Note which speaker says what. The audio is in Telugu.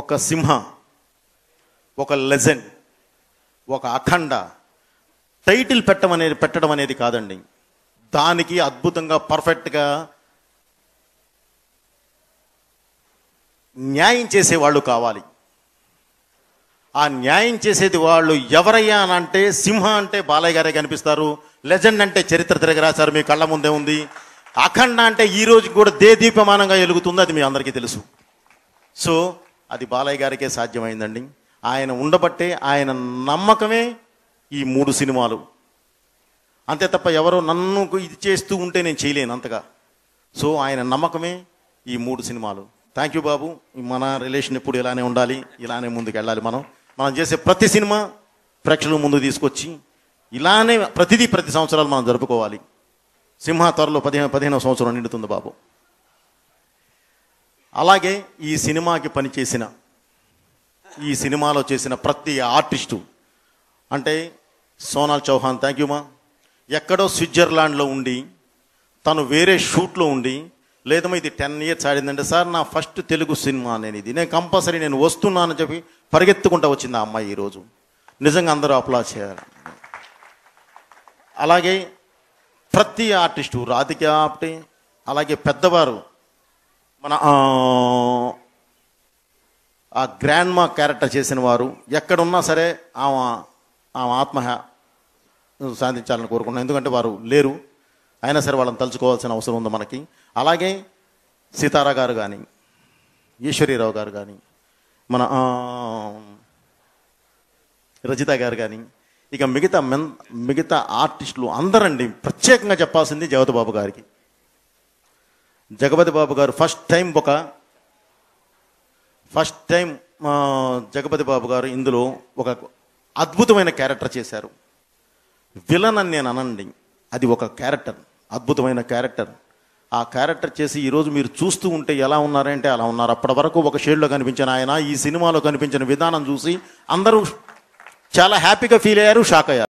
Speaker 1: ఒక సింహ, ఒక లెజెండ్, ఒక అఖండ టైటిల్ పెట్టడం అనేది కాదండి. దానికి అద్భుతంగా పర్ఫెక్ట్గా న్యాయం చేసేవాళ్ళు కావాలి. ఆ న్యాయం చేసేది వాళ్ళు ఎవరయ్యా అని అంటే, సింహ అంటే బాలయ్య గారే కనిపిస్తారు, లెజెండ్ అంటే చరిత్ర తిరగరాశారు, మీ కళ్ళ ముందే ఉంది, అఖండ అంటే ఈ రోజు కూడా దేదీప్యమానంగా వెలుగుతుంది, అది మీ అందరికీ తెలుసు. సో అది బాలయ్య గారికే సాధ్యమైందండి. ఆయన ఉండబట్టే, ఆయన నమ్మకమే ఈ 3 సినిమాలు. అంతే తప్ప ఎవరో నన్ను ఇది చేస్తూ ఉంటే నేను చేయలేను అంతగా. సో ఆయన నమ్మకమే ఈ 3 సినిమాలు. థ్యాంక్ యూ బాబు. మన రిలేషన్ ఎప్పుడు ఇలానే ఉండాలి, ఇలానే ముందుకు వెళ్ళాలి. మనం చేసే ప్రతి సినిమా ప్రేక్షకుల ముందు తీసుకొచ్చి ఇలానే ప్రతి సంవత్సరాలు మనం జరుపుకోవాలి. సింహ త్వరలో 15వ సంవత్సరం నిండుతుంది బాబు. అలాగే ఈ సినిమాకి పనిచేసిన, ఈ సినిమాలో చేసిన ప్రతి ఆర్టిస్టు అంటే సోనాల్ చౌహాన్, థ్యాంక్ యూ మా. ఎక్కడో స్విట్జర్లాండ్లో ఉండి, తను వేరే షూట్లో ఉండి, లేదమ్మా ఇది 10 years ఆడిందంటే, సార్ నా ఫస్ట్ తెలుగు సినిమా నేను కంపల్సరీ నేను వస్తున్నానని చెప్పి పరిగెత్తుకుంటూ వచ్చింది ఆ అమ్మాయి. ఈరోజు నిజంగా అందరూ అప్లాజ్ చేయాలి. అలాగే ప్రతి ఆర్టిస్టు, రాధిక ఆప్టే, అలాగే పెద్దవారు, మన ఆ గ్రాండ్ మా క్యారెక్టర్ చేసిన వారు ఎక్కడున్నా సరే ఆమె ఆత్మ సాధించాలని కోరుకుంటున్నాను. ఎందుకంటే వారు లేరు, అయినా సరే వాళ్ళని తలుచుకోవాల్సిన అవసరం ఉంది మనకి. అలాగే సీతారా గారు కానీ, ఈశ్వరీరావు గారు కానీ, మన రజిత గారు కానీ, ఇక మిగతా ఆర్టిస్టులు అందరండి. ప్రత్యేకంగా చెప్పాల్సింది జగపతి బాబు గారికి. జగపతి బాబు గారు ఫస్ట్ టైం జగపతి బాబు గారు ఇందులో ఒక అద్భుతమైన క్యారెక్టర్ చేశారు. విలన్ అని నేను అనండి, అది ఒక క్యారెక్టర్, అద్భుతమైన క్యారెక్టర్. ఆ క్యారెక్టర్ చేసి ఈరోజు మీరు చూస్తూ ఉంటే ఎలా ఉన్నారంటే అలా ఉన్నారు. అప్పటి వరకు ఒక షేడ్లో కనిపించిన ఆయన ఈ సినిమాలో కనిపించిన విధానం చూసి అందరూ చాలా హ్యాపీగా ఫీల్ అయ్యారు, షాక్ అయ్యారు.